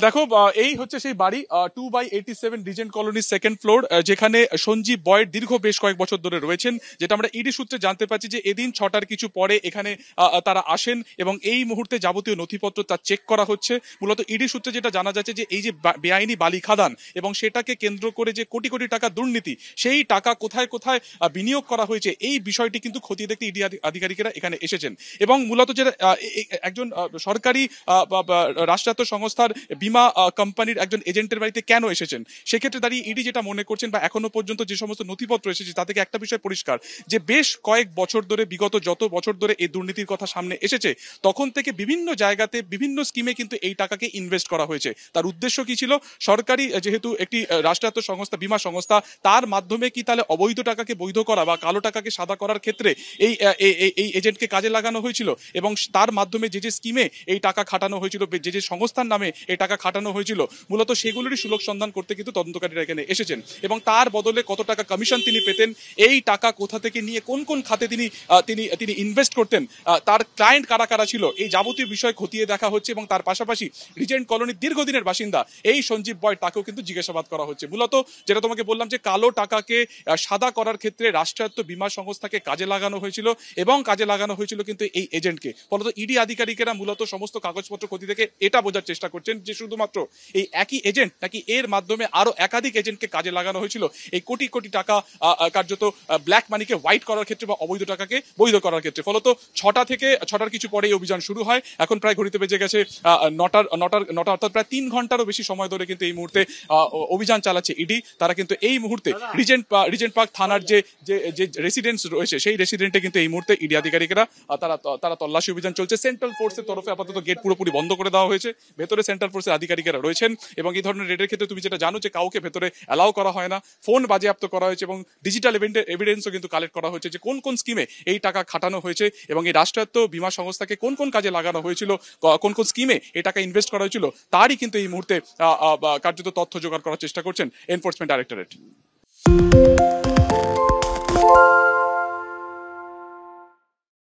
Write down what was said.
দেখো, এই হচ্ছে সেই বাড়ি 2/87 রিজেন্ট কলোনি সেকেন্ড ফ্লোর, যেখানে সঞ্জীব বয়েড দীর্ঘ বেশ কয়েক বছর ধরে রয়েছেন। যেটা আমরা ইডি সূত্রে জানতে পারছি যে এদিন 6টার কিছু পরে এখানে তারা আসেন এবং এই মুহূর্তে যাবতীয় নথিপত্র তার চেক করা হচ্ছে। মূলত ইডি সূত্রে যেটা জানা যাচ্ছে যে এই যে বেআইনি বালি খাদান এবং সেটাকে কেন্দ্র করে যে কোটি কোটি টাকা দুর্নীতি, সেই টাকা কোথায় কোথায় বিনিয়োগ করা হয়েছে এই বিষয়টি কিন্তু খতিয়ে দেখতে ইডি আধিকারিকেরা এখানে এসেছেন। এবং মূলত যেটা একজন সরকারি রাষ্ট্রায়ত্ত সংস্থার বীমা কোম্পানির একজন এজেন্টের বাড়িতে কেন এসেছেন, সেক্ষেত্রে দাঁড়িয়ে ইডি যেটা মনে করছেন বা এখনো পর্যন্ত যে সমস্ত নথিপত্র এসেছে তা থেকে একটা বিষয় পরিষ্কার যে বেশ কয়েক বছর ধরে, বিগত যত বছর ধরে এই দুর্নীতির কথা সামনে এসেছে তখন থেকে বিভিন্ন জায়গাতে বিভিন্ন স্কিমে কিন্তু এই টাকাকে ইনভেস্ট করা হয়েছে। তার উদ্দেশ্য কি ছিল? সরকারি যেহেতু একটি রাষ্ট্রায়ত্ত সংস্থা, বীমা সংস্থা, তার মাধ্যমে কি তাহলে অবৈধ টাকাকে বৈধ করা বা কালো টাকাকে সাদা করার ক্ষেত্রে এই এজেন্টকে কাজে লাগানো হয়েছিল এবং তার মাধ্যমে যে যে স্কিমে এই টাকা খাটানো হয়েছিল, যে যে সংস্থার নামে এই টাকা খাটানো হয়েছিল, মূলত সেগুলোরই সুলোক সন্ধান করতে কিন্তু তদন্তকারীরা এখানে এসেছেন। এবং তার বদলে কত টাকা কমিশন তিনি পেতেন, এই টাকা কোথা থেকে নিয়ে কোন কোন খাতে তিনি ইনভেস্ট করতেন, তার ক্লায়েন্ট কারা কারা ছিল, এই যাবতীয় বিষয় খতিয়ে দেখা হচ্ছে। এবং তার পাশাপাশি রিজেন্ট কলোনির দীর্ঘদিনের বাসিন্দা এই সঞ্জীব বয়েড, তাকেও কিন্তু জিজ্ঞাসাবাদ করা হচ্ছে। মূলত যেটা তোমাকে বললাম যে কালো টাকাকে সাদা করার ক্ষেত্রে রাষ্ট্রায়ত্ত বীমা সংস্থাকে কাজে লাগানো হয়েছিল এবং কাজে লাগানো হয়েছিল কিন্তু এই এজেন্টকে। ফলত ইডি আধিকারিকেরা মূলত সমস্ত কাগজপত্র খতিয়ে দেখে এটা বোঝার চেষ্টা করছেন যে শুধুমাত্র এই একই এজেন্ট নাকি এর মাধ্যমে আরো একাধিক এজেন্টকে কাজে লাগানো হয়েছিল এই কোটি কোটি টাকা কার্যত ব্ল্যাক মানিকে হোয়াইট করার ক্ষেত্রে বা অবৈধ টাকাকে বৈধ করার ক্ষেত্রে। ফলত 6টার কিছু পরে এই অভিযান শুরু হয়। এখন প্রায় ঘড়িতে বেজে গেছে 9টা, অর্থাৎ প্রায় 3 ঘন্টারও বেশি সময় ধরে কিন্তু এই মুহূর্তে অভিযান চালাচ্ছে ইডি। তারা কিন্তু এই মুহূর্তে রিজেন্ট পার্ক থানার যে রেসিডেন্স রয়েছে সেই রেসিডেন্টে কিন্তু এই মুহূর্তে ইডি আধিকারিকেরা তারা তল্লাশি অভিযান চলছে। সেন্ট্রাল ফোর্সের তরফে আপাতত গেট পুরোপুরি বন্ধ করে দেওয়া হয়েছে। ভেতরে সেন্ট্রাল ফোর্সের আধিকারিকেরা রয়েছেন এবং এই ধরনের রেডের ক্ষেত্রে তুমি যেটা জানো যে কাউকে ভেতরে অ্যালাউ করা হয় না। ফোন বাজেয়াপ্ত করা হয়েছে এবং ডিজিটাল এভিডেন্সও কিন্তু কালেক্ট করা হয়েছে যে কোন কোন স্কিমে এই টাকা খাটানো হয়েছে এবং এই রাষ্ট্রায়ত্ত বীমা সংস্থাকে কোন কোন কাজে লাগানো হয়েছিল, কোন কোন স্কিমে এই টাকা ইনভেস্ট করা হয়েছিল, তারই কিন্তু এই মুহূর্তে কার্যত তথ্য জোগাড় করার চেষ্টা করছেন এনফোর্সমেন্ট ডাইরেক্টরেট।